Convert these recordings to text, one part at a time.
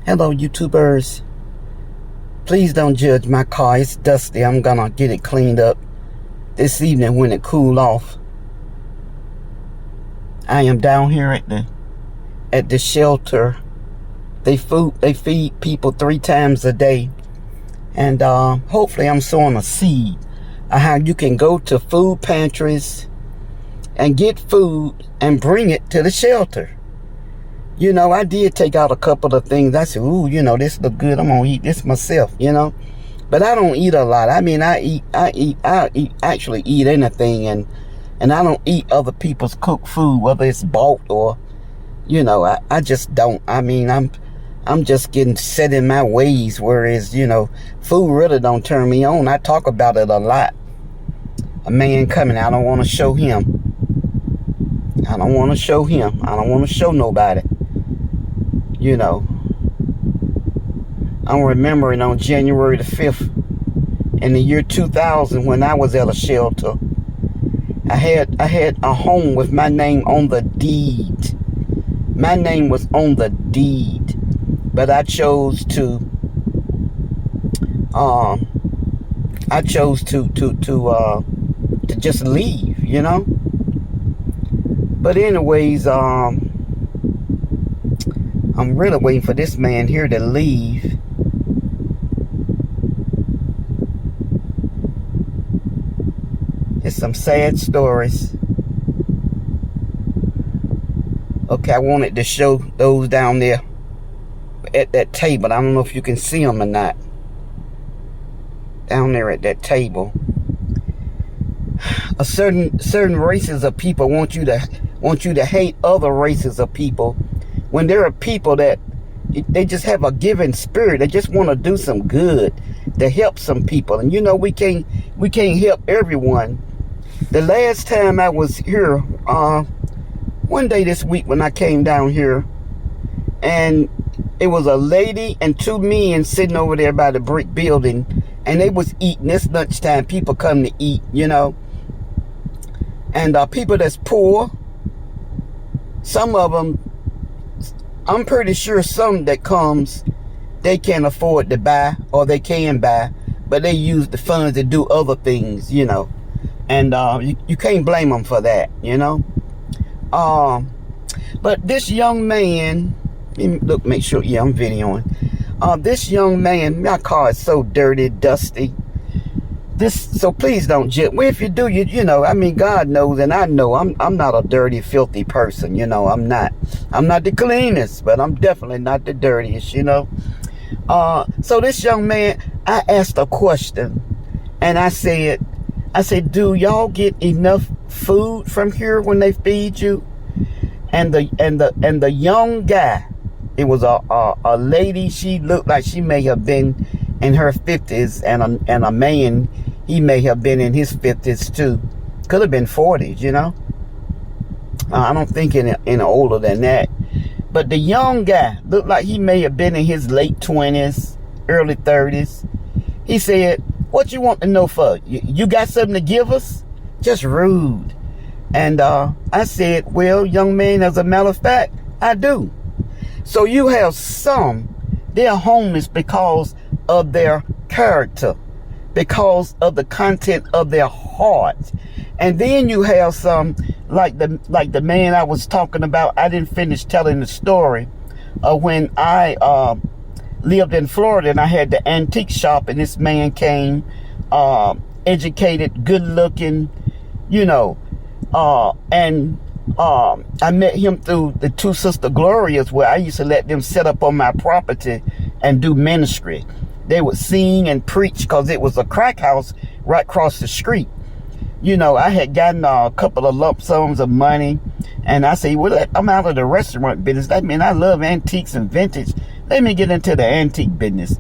Hello, YouTubers. Please don't judge my car. It's dusty. I'm gonna get it cleaned up this evening when it cool off. I am down here at the shelter. They feed people 3 times a day, and hopefully I'm sowing a seed of how you can go to food pantries and get food and bring it to the shelter. You know, I did take out a couple of things. I said, ooh, this look good. I'm going to eat this myself, But I don't eat a lot. I mean, I actually eat anything. And I don't eat other people's cooked food, whether it's bought or, I just don't. I mean, I'm just getting set in my ways. Whereas, food really don't turn me on. I talk about it a lot. A man coming, I don't want to show him. I don't want to show him. I don't want to show nobody. I'm remembering on January the 5th in the year 2000 when I was at a shelter. I had a home with my name on the deed. My name was on the deed, but I chose to just leave, But anyways, I'm really waiting for this man here to leave. It's some sad stories. Okay, I wanted to show those down there at that table. I don't know if you can see them or not. Down there at that table. A certain races of people want you to hate other races of people, when there are people that they just have a giving spirit. They just want to do some good to help some people. And we can't help everyone. The last time I was here, one day this week when I came down here, and it was a lady and 2 men sitting over there by the brick building, and they was eating. It's lunchtime. People come to eat, And people that's poor, some of them, I'm pretty sure some that comes, they can't afford to buy, or they can buy, but they use the funds to do other things, And you can't blame them for that, But this young man, look, make sure, yeah, I'm videoing. This young man, my car is so dirty, dusty. So please don't judge. Well, if you do, I mean, God knows, and I know I'm not a dirty, filthy person. I'm not the cleanest, but I'm definitely not the dirtiest. So this young man, I asked a question, and I said, do y'all get enough food from here when they feed you? And the young guy, it was a lady. She looked like she may have been in her 50s, and a man, he may have been in his 50s too. Could have been 40s, I don't think any older than that. But the young guy looked like he may have been in his late 20s, early 30s. He said, what you want to know for? You got something to give us? Just rude. And I said, well, young man, as a matter of fact, I do. So you have some, they're homeless because of their character, because of the content of their heart. And then you have some, like the man I was talking about. I didn't finish telling the story of when I lived in Florida, and I had the antique shop, and this man came, educated, good looking, and I met him through the 2 Sister Glorias, where I used to let them set up on my property and do ministry. They would sing and preach because it was a crack house right across the street. I had gotten a couple of lump sums of money, and I say, well, I'm out of the restaurant business. That means I love antiques and vintage. Let me get into the antique business.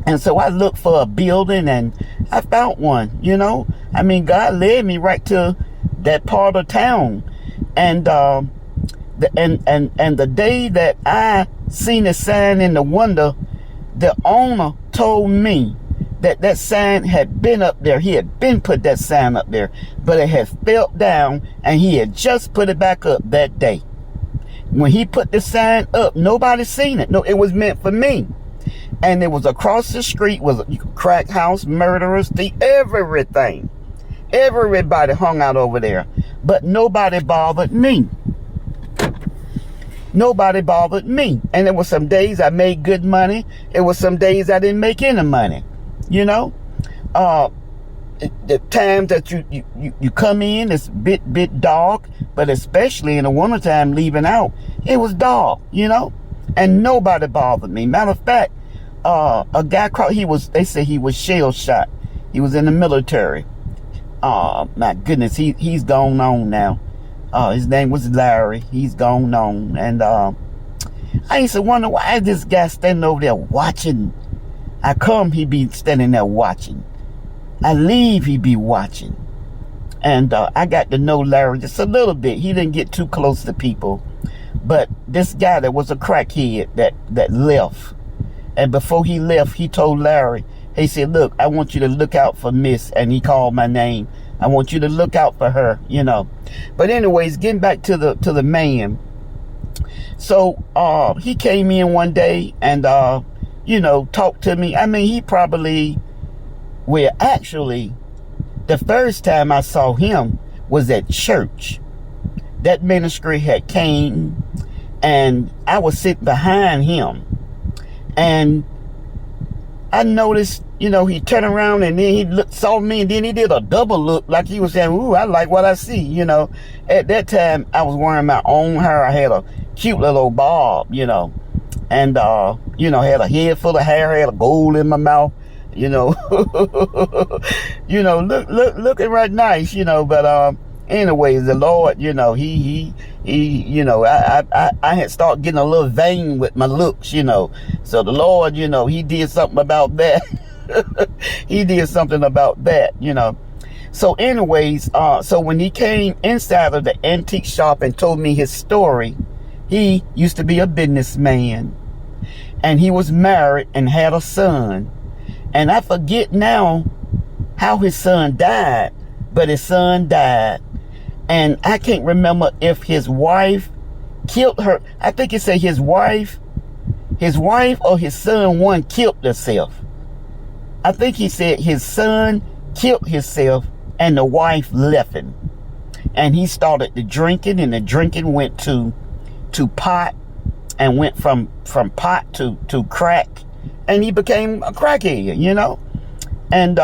And so I looked for a building, and I found one. I mean, God led me right to that part of town, and the day that I seen the sign in the window, the owner told me that sign had been up there. He had been put that sign up there, but it had fell down, and he had just put it back up that day. When he put the sign up, nobody seen it. No, it was meant for me. And it was across the street was a crack house, murderers, everything. Everybody hung out over there. But nobody bothered me. Nobody bothered me. And there were some days I made good money. It was some days I didn't make any money. You know? The times that you come in, it's bit dark. But especially in the wintertime leaving out, it was dark, you know? And nobody bothered me. Matter of fact, a guy they said he was shell shot. He was in the military. My goodness, he's gone on now. His name was Larry. He's gone on. And I used to wonder, why is this guy standing over there watching? I come, he be standing there watching. I leave, he be watching. And I got to know Larry just a little bit. He didn't get too close to people. But this guy that was a crackhead that left. And before he left, he told Larry, he said, look, I want you to look out for Miss. And he called my name. I want you to look out for her, you know. But anyways, getting back to the man. So he came in one day and, you know, talked to me. I mean, he probably, well, actually, the first time I saw him was at church. That ministry had came and I was sitting behind him. And I noticed, you know, he turned around and then he saw me and then he did a double look like he was saying, ooh, I like what I see, you know. At that time, I was wearing my own hair. I had a cute little bob, you know. And, you know, had a head full of hair, had a gold in my mouth, you know. You know, looking right nice, you know. But anyways, the Lord, you know, he you know, I had started getting a little vain with my looks, you know. So the Lord, you know, he did something about that. He did something about that, you know. So anyways, so when he came inside of the antique shop and told me his story, he used to be a businessman. And he was married and had a son. And I forget now how his son died, but his son died. And I can't remember if his wife killed her. I think it said his wife or his son, one killed herself. I think he said his son killed himself and the wife left him. And he started the drinking, and the drinking went to pot and went from pot to crack. And he became a crackhead, you know. And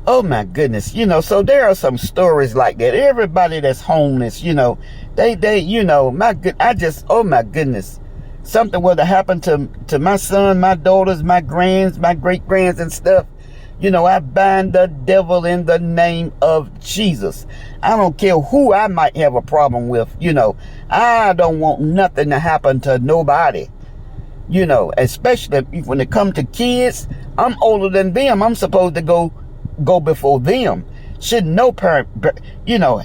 oh my goodness, you know, so there are some stories like that. Everybody that's homeless, you know, they you know, oh my goodness. Something would have happened to my son, my daughters, my grands, my great grands and stuff. You know, I bind the devil in the name of Jesus. I don't care who I might have a problem with, you know. I don't want nothing to happen to nobody. You know, especially when it comes to kids. I'm older than them. I'm supposed to go before them. Should no parent, you know,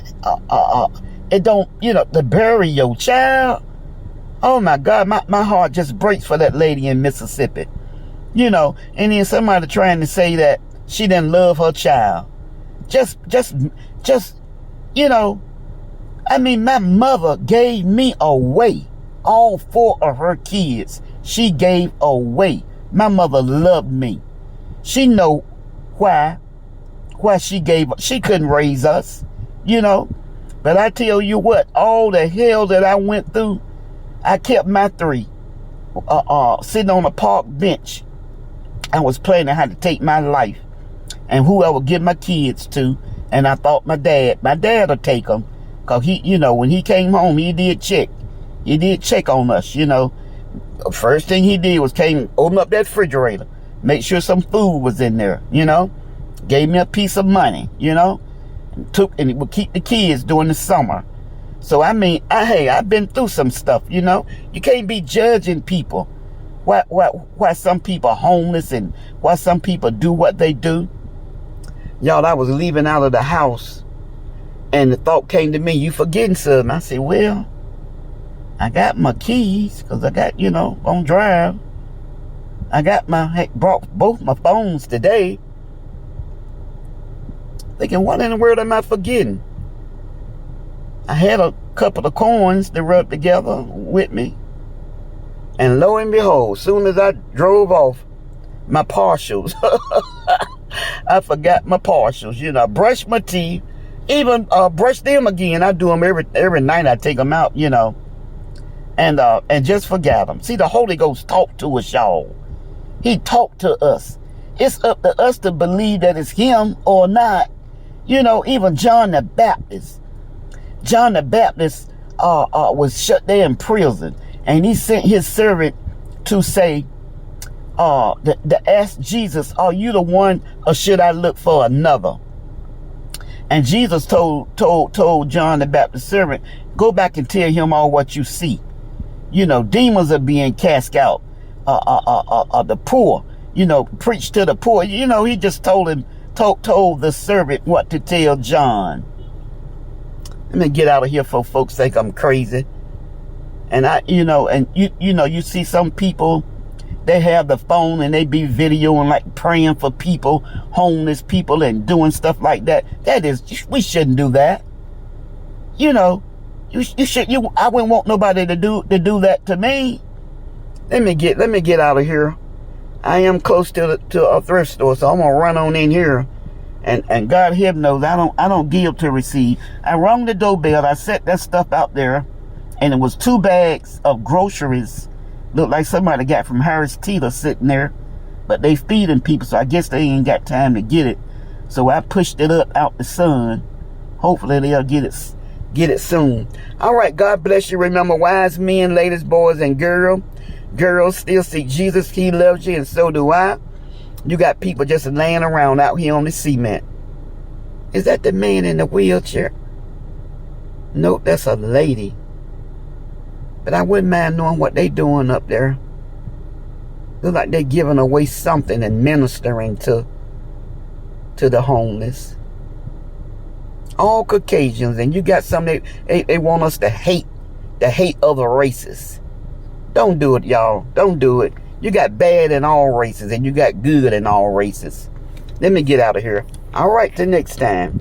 it don't, you know, to bury your child. Oh my God, my heart just breaks for that lady in Mississippi. You know, and then somebody trying to say that she didn't love her child. Just, you know, I mean, my mother gave me away. All 4 of her kids, she gave away. My mother loved me. She know why she couldn't raise us, you know. But I tell you what, all the hell that I went through, I kept my 3 sitting on a park bench. I was planning how to take my life and who I would give my kids to. And I thought my dad would take them. Because he, you know, when he came home, he did check. He did check on us, you know. First thing he did was open up that refrigerator, make sure some food was in there, you know. Gave me a piece of money, you know. And it would keep the kids during the summer. So, I mean, I've been through some stuff, you know. You can't be judging people. Why some people are homeless and why some people do what they do. Y'all, I was leaving out of the house and the thought came to me, you forgetting something. I said, well, I got my keys because I got, you know, on drive. I brought both my phones today. Thinking, what in the world am I forgetting? I had couple of coins to rub together with me. And lo and behold, soon as I drove off, my partials, I forgot my partials. You know, I brushed my teeth, even brush them again. I do them every night. I take them out, you know, and just forgot them. See, the Holy Ghost talked to us, y'all. He talked to us. It's up to us to believe that it's him or not. You know, even John the Baptist. John the Baptist was shut there in prison, and he sent his servant to say, to ask Jesus, are you the one, or should I look for another? And Jesus told John the Baptist servant, go back and tell him all what you see. You know, demons are being cast out. The poor, you know, preach to the poor. You know, he just told the servant what to tell John. Let me get out of here before folks think I'm crazy. And you see some people, they have the phone and they be videoing, like praying for people, homeless people, and doing stuff like that. We shouldn't do that. You know, I wouldn't want nobody to do that to me. Let me get out of here. I am close to a thrift store, so I'm gonna run on in here. And God heaven knows I don't give to receive. I rung the doorbell. I set that stuff out there, and it was 2 bags of groceries. Looked like somebody got from Harris Teeter sitting there, but they feeding people, so I guess they ain't got time to get it. So I pushed it up out the sun. Hopefully they'll get it soon. All right, God bless you. Remember, wise men, ladies, boys, and girls still see Jesus. He loves you, and so do I. You got people just laying around out here on the cement. Is that the man in the wheelchair? Nope, that's a lady. But I wouldn't mind knowing what they doing up there. Look like they're giving away something and ministering to the homeless. All Caucasians, and you got some they want us to hate other races. Don't do it, y'all. Don't do it. You got bad in all races, and you got good in all races. Let me get out of here. All right, till next time.